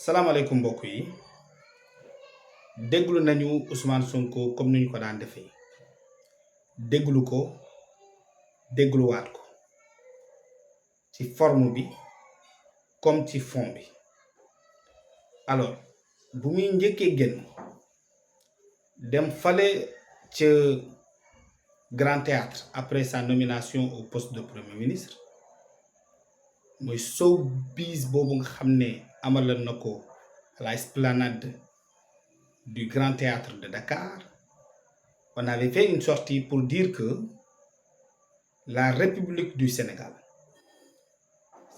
salaamaaleykum mbokk yi déglu nañu Ousmane Sonko comme ni ñu ko daan defee déglu ko dégluwaat ko ci forme bi comme ci fond bi alors bu muy njëkkee génn dem fale ca Grand Théâtre après sa nomination au poste de premier ministre mooy showbiz boobu nga xam ne amaloon na ko à la esplanade du Grand Théâtre de Dakar. On avait fait une sortie pour dire que la République du Sénégal,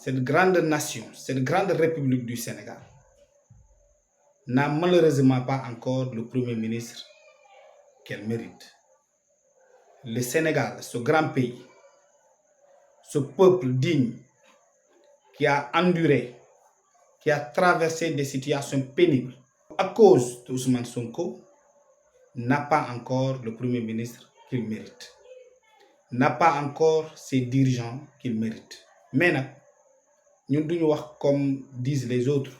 cette grande nation, cette grande République du Sénégal, n'a malheureusement pas encore le Premier ministre qu'elle mérite. Le Sénégal, ce grand pays, ce peuple digne qui a enduré, qui a traversé des situations pénibles à cause d'Ousmane Sonko, n'a pas encore le Premier ministre qu'il mérite, n'a pas encore ses dirigeants qu'il mérite. Mais nag ñun duñu wax comme disent les autres,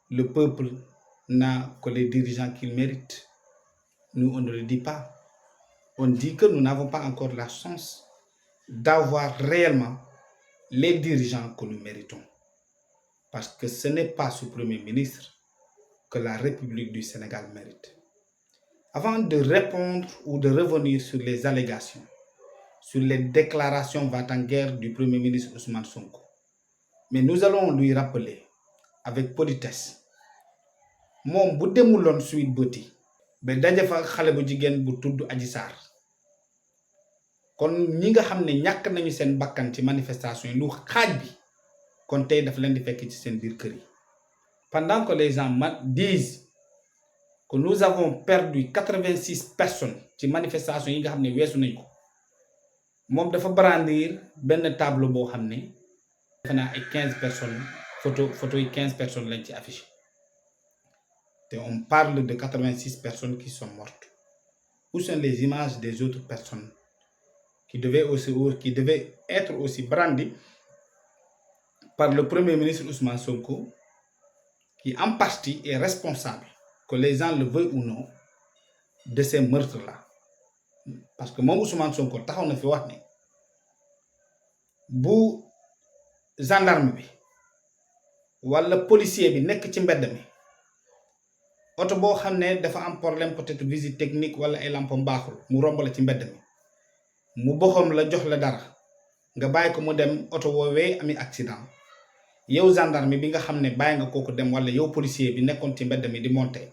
le peuple n'a que les dirigeants qu'il mérite. Nous, on ne le dit pas. On dit que nous n'avons pas encore la chance d'avoir réellement les dirigeants que nous méritons. Parce que ce n'est pas ce Premier ministre que la République du Sénégal mérite. Avant de répondre ou de revenir sur les allégations, sur les déclarations va-t-en-guerre du Premier ministre Ousmane Sonko, mais nous allons lui rappeler avec politesse, moom bu demuloon Sweet Beauty ba daje fa xale bu jigéen bu tudd Adji Sarr, kon ñi nga xam ne ñàkk nañu seen bakkan ci manifestation yi lu xaaj bi kon tey dafa leen di fekk ci seen biir kër yi. Pendant que les gens disent que nous avons perdu 86 personnes ci manifestation yi nga xam ne weesu nañ ko, moom dafa brandir benn tableau boo xam ne defe naa ay 15 personnes photo yi 15 personnes lañ ci affiché te on parle de 86 personnes qui sont mortes. Où sont les images des autres personnes qui devaient être aussi brandies par le Premier ministre Ousmane Sonko, qui en partie est responsable, que les gens le veuillent ou non, de ces meurtres-là. Parce que moom Ousmane Sonko taxaw na fi wax ne bu gendarme bi wala policier bi nekk ci mbedd mi oto boo xam ne dafa am problème peut-être visite technique wala ay lampam baaxul mu romb la ci mbedd mi mu boxam la jox la dara nga bàyyi ko mu dem oto woowee ami accident, yow gendarme bi nga xam ne bàyyi nga kooku dem wala yow policier bi nekkoon ci mbedd mi di monter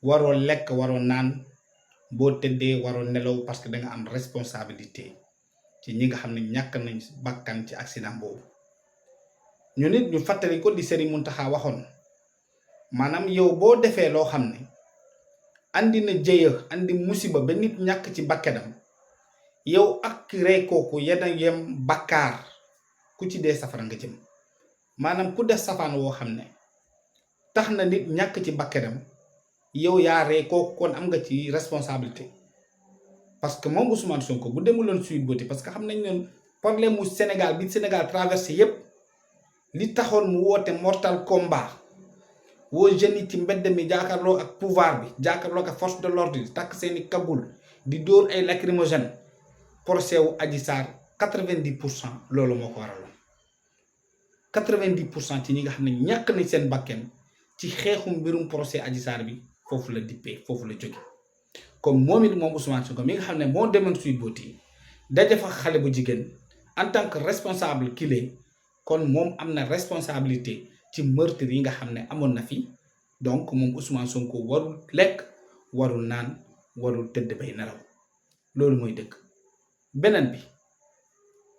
waroo lekk waroo naan, boo tëddee waroo nelaw parce que da nga am responsabilité ci ñi nga xam ne ñàkk nañ bakkan ci accident boobu. ñu nit ñu fàttali ko di Serigne Mountakha waxoon, maanaam yow boo defee loo xam ne andi na jëya andi musiba ba nit ñàkk ci bakkanam, yow ak rey kooku yem bakkaar, ku ci dee safara nga jëm. maanaam ku def safaan woo xam ne tax na nit ñàkk ci bakkanam, yow yaa rey kooku kon am nga ci responsabilité. parce que moom Ousmane Sonko bu demuloon Sweet Beauty, parce que xam nañ ne problème mu Sénégal bi Sénégal traversé yépp li taxoon mu woote mortal combat woo jeunes yi ci mbedd mi jàkkaarloo ak pouvoir bi, jàkkaarloo ak force de l'ordre yi takk seeni kabul di dóor ay lacrymogène. procès wu Adji Sarr 90% loolu moo ko waraloon. 90% ci ñi nga xam ne ñàkk nañ seen bakken ci xeexum mbirum procès Adji Sarr bi foofu la dippee, foofu la jóge. comme moom it moom Ousmane Sonko mi nga xam ne moo demoon Sweet Beauty daje fa xale bu jigéen en tant que responsable kile, kon moom am na responsabilité ci meurtre yi nga xam ne amoon na fi. donc moom Ousmane Sonko warul lekk warul naan warul tëdd bay nelaw, loolu mooy dëgg. beneen bi,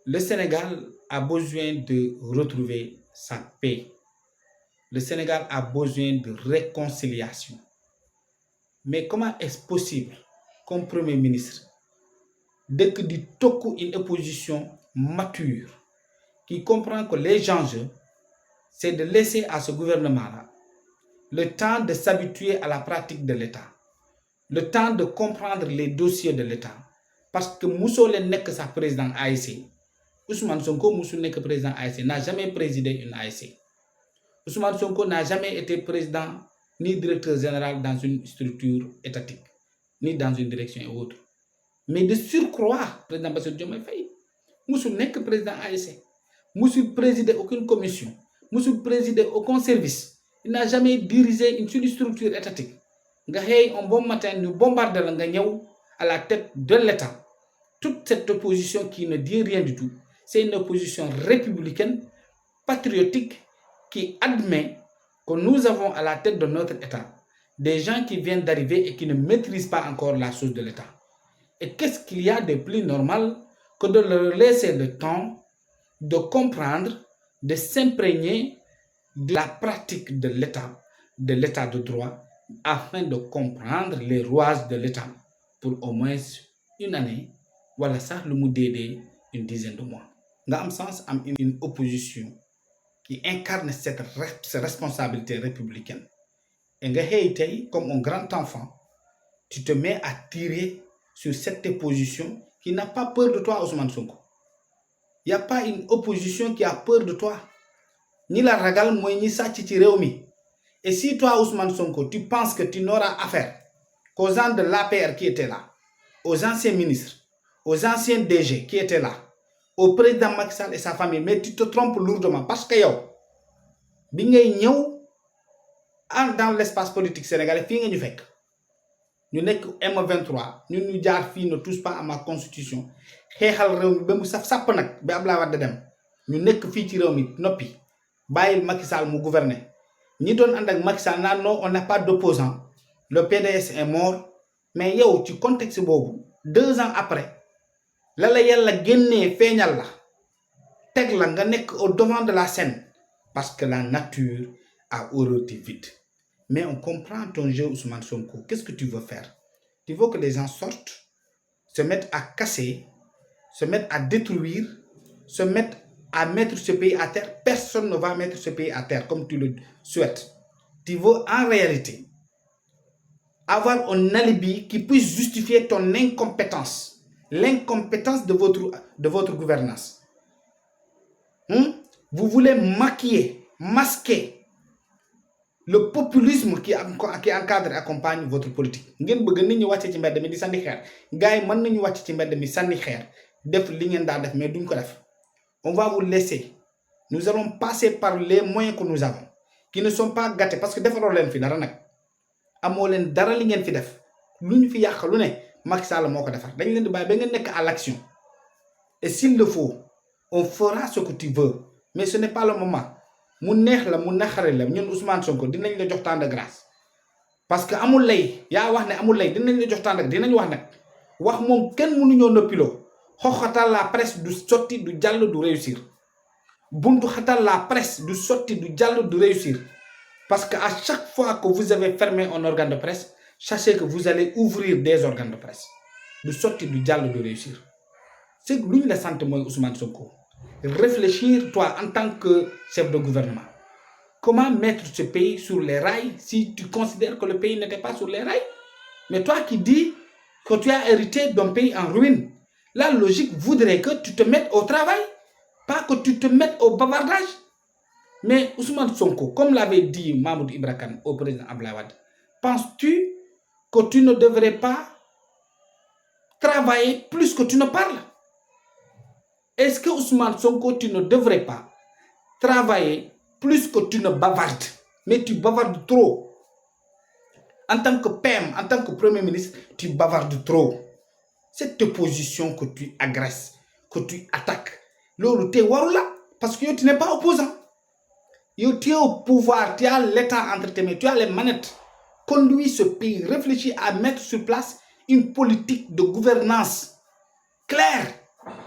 le Sénégal a besoin de retrouver sa paix. Le Sénégal a besoin de réconciliation. Mais comment est-ce possible qu'un Premier ministre dëkk di tokku une opposition mature qui comprend que les enjeux, c'est de laisser à ce gouvernement-là le temps de s'habituer à la pratique de l'État, le temps de comprendre les dossiers de l'État. Parce que musoo leen nekk sax président ASC, Ousmane Sonko musul nekk président ASC, n'a jamais présidé une ASC. Ousmane Sonko n'a jamais été président ni directeur général dans une structure étatique, ni dans une direction et autre. Mais de surcroît, président Bassirou Diomaye Faye musul nekk président ASC, musul présider aucune commission, musul présider aucun service. Il n'a jamais dirigé une structure étatique. Nga xëy un bon matin ñu bombarder la nga ñëw à la tête de l'État. Toute cette opposition qui ne dit rien du tout, c'est une opposition républicaine, patriotique, qui admet que nous avons à la tête de notre État des gens qui viennent d'arriver et qui ne maîtrisent pas encore la chose de l'État. Et qu'est-ce qu'il y a de plus normal que de leur laisser le temps de comprendre, de s'imprégner de la pratique de l'État de droit, afin de comprendre les rouages de l'État pour au moins une année, voilà ça, le mot d'aider une dizaine de mois. Dans un sens, une opposition qui incarne cette responsabilité républicaine. Et nga xëy tey comme un grand enfant, tu te mets à tirer sur cette opposition qui n'a pas peur de toi, Ousmane Sonko. Il n'y a pas une opposition qui a peur de toi. Ni la ragal mooy ñi sàcc ci réew mi. Et si toi, Ousmane Sonko, tu penses que tu n'auras affaire qu'aux gens de l'APR qui étaient là, aux anciens ministres, aux anciens DG qui étaient là, au président Macky Sall et sa famille, mais tu te trompes lourdement parce que yow bi ngay ñëw dans l'espace politique sénégalais fii nga ñu fekk ñu nekk M23 ñun ñu jaar fii ne touche pas à ma constitution xeexal réew mi ba mu sàpp nag ba Abdoulaye Wade dem ñu nekk fii ci réew mi noppi bàyyil Macky Sall mu gouverner ñi doon ànd ak Macky Sall naan non on n'a pas d'opposant le PDS est mort mais yow ci contexte boobu 2 ans après la yàlla génnee feeñal la teg la nga nekk au devant de la scène parce que la nature a horreur du vide. Mais on comprend ton jeu, Ousmane Sonko. Qu'est-ce que tu veux faire? Tu veux que les gens sortent, se mettent à casser, se mettent à détruire, se mettent à mettre ce pays à terre. Personne ne va mettre ce pays à terre comme tu le souhaites. Tu veux en réalité avoir un alibi qui puisse justifier ton incompétence, l'incompétence de votre gouvernance. Vous voulez maquiller, masquer le populisme qui encadre et accompagne votre politique. Ngeen bëgg nit ñi wàcce ci mbedd mi di sànni xeer gars yi mën nañu wàcc ci mbedd mi sànni xeer def li ngeen daa def mais duñ ko def. On va vous laisser. Nous allons passer par les moyens que nous avons qui ne sont pas gâtés parce que defaroo leen fi dara nag amoo leen dara li ngeen fi def lu ñu fi yàq lu ne Macky Sall moo ko defar dañ leen di bàyyi ba ngeen nekk à l'action et s'il le faut on fera ce que tu veux mais ce n'est pas le moment. Mu neex la mu naxare la ñun Ousmane Sonko dinañ la jox temps de grâce parce que amul lay yaa wax ne amul lay dinañ la jox temps de dinañ wax nag wax moom kenn mënuñoo noppiloo xoxatal la presse du sotti du jàll du réussir buntu xatal la presse du sotti du jàll du réussir parce que à chaque fois que vous avez fermé un organe de presse sachez que vous allez ouvrir des organes de presse du sotti du jàll du réussir c'est lu ñu la sant mooy Ousmane Sonko. Réfléchir, toi, en tant que chef de gouvernement. Comment mettre ce pays sur les rails si tu considères que le pays n'était pas sur les rails? Mais toi qui dis que tu as hérité d'un pays en ruine, la logique voudrait que tu te mettes au travail, pas que tu te mettes au bavardage. Mais Ousmane Sonko, comme l'avait dit Mahmoud Ibra Kane au président Abdoulaye Wade, penses-tu que tu ne devrais pas travailler plus que tu ne parles? Est-ce que Ousmane Sonko, tu ne devrais pas travailler plus que tu ne bavardes? Mais tu bavardes trop. En tant que PM, en tant que Premier ministre, tu bavardes trop. Cette opposition que tu agresses, que tu attaques, loolu te waru la parce que tu n'es pas opposant. Tu es au pouvoir, tu as l'État entre tes mains, tu as les manettes. Conduis ce pays, réfléchis à mettre sur place une politique de gouvernance claire.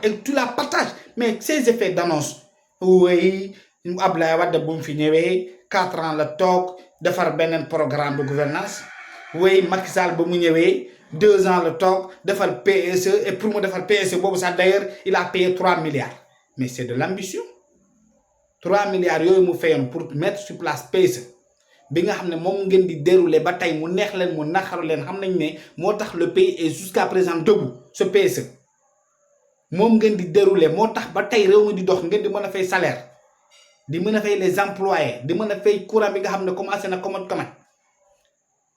Et tu la partages. Mais ces effets d'annonce, oui, Abdoulaye Wade bu mu fi ñëwee 4 ans la toog defar beneen programme de gouvernance oui Macky Sall ba mu ñëwee 2 ans la toog defar PSE et pour mu defar PSE boobu sax d'ailleurs il a payé 3 milliards. Mais c'est de l'ambition. 3 milliards yooyu mu fayoon pour mettre sur place PSE bi nga xam ne moom ngeen di dérouler ba tey mu neex leen mu naxaru leen xam nañ ne moo tax le pays est jusqu'à présent debout ce PSE. moom ngeen di dérouler moo tax ba tey réew mi di dox ngeen di mën a fay salaire di mën a fay les employés di mën a fay courant bi nga xam ne commencé na comment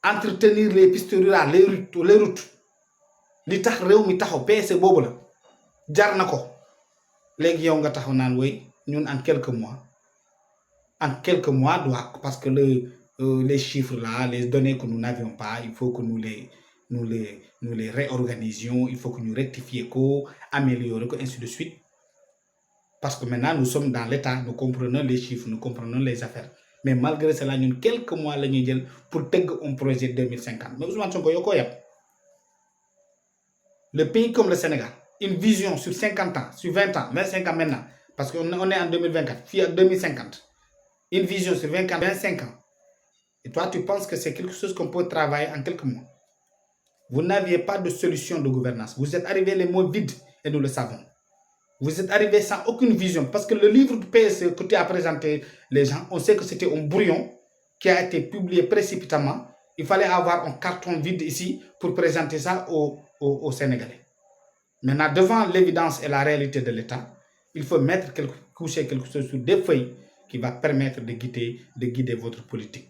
entretenir les pistes rurales les routes li tax réew mi taxaw PSE boobu la jar na ko léegi yow nga taxaw naan woy ñun en quelques mois doit parce que les chiffres là les données que nous n'avions pas il faut que nous les réorganisions il faut que nous rectifier ko améliorer ko ainsi de suite parce que maintenant nous sommes dans l'état nous comprenons les chiffres nous comprenons les affaires mais malgré cela ñun quelques mois la ñuy jël pour tëgg un projet 2050 mais Ousmane Sonko yoo ko yàpp le pays comme le Sénégal une vision sur 50 ans sur 20 ans 25 ans maintenant parce qu'on est en 2024 fii ak 2050 une vision sur 25 ans et toi tu penses que c'est quelque chose qu'on peut travailler en quelques mois. Vous n'aviez pas de solution de gouvernance, vous êtes arrivés les mots vides et nous le savons. Vous êtes arrivés sans aucune vision parce que le livre du PSE que tu as présenté les gens, on sait que c'était un brouillon qui a été publié précipitamment. Il fallait avoir un carton vide ici pour présenter ça aux Sénégalais. Maintenant, devant l'évidence et la réalité de l'État, il faut coucher quelque chose sur des feuilles qui va permettre de guider votre politique,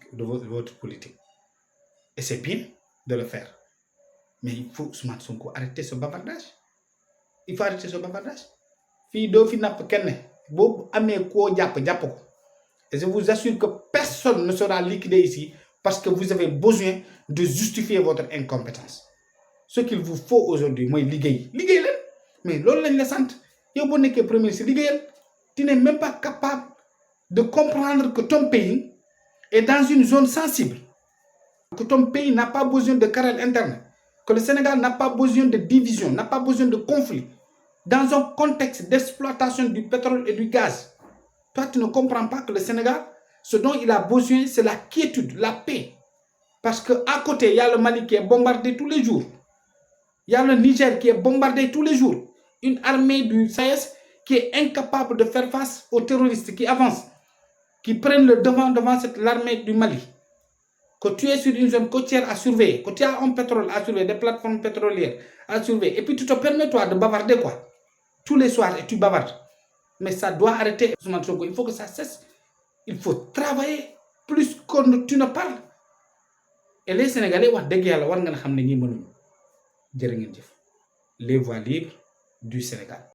Et c'est bien de le faire. Mais il faut, Ousmane Sonko, arrêter ce bavardage. Il faut arrêter ce bavardage. Fi do fi nap kenn bo amé ko japp ko. Et je vous assure que personne ne sera liquidé ici parce que vous avez besoin de justifier votre incompétence. Ce qu'il vous faut aujourd'hui, moi liguey len. Mais lolu lañ la sante. Yow bo nekké premier ci ligueyal, tu n'es même pas capable de comprendre que ton pays est dans une zone sensible. Que ton pays n'a pas besoin de querelle interne. Que le Sénégal n'a pas besoin de division, n'a pas besoin de conflit. Dans un contexte d'exploitation du pétrole et du gaz, toi, tu ne comprends pas que le Sénégal, ce dont il a besoin, c'est la quiétude, la paix. Parce qu'à côté, il y a le Mali qui est bombardé tous les jours. Il y a le Niger qui est bombardé tous les jours. Une armée du SAES qui est incapable de faire face aux terroristes qui avancent, qui prennent le devant l'armée du Mali. Que tu es sur une zone côtière à surveiller, que tu as un pétrole à surveiller, des plateformes pétrolières à surveiller, et puis tu te permets toi de bavarder quoi. Tous les soirs, et tu bavardes. Mais ça doit arrêter. Il faut que ça cesse. Il faut travailler plus que tu ne parles. Et les Sénégalais, les voies libres du Sénégal.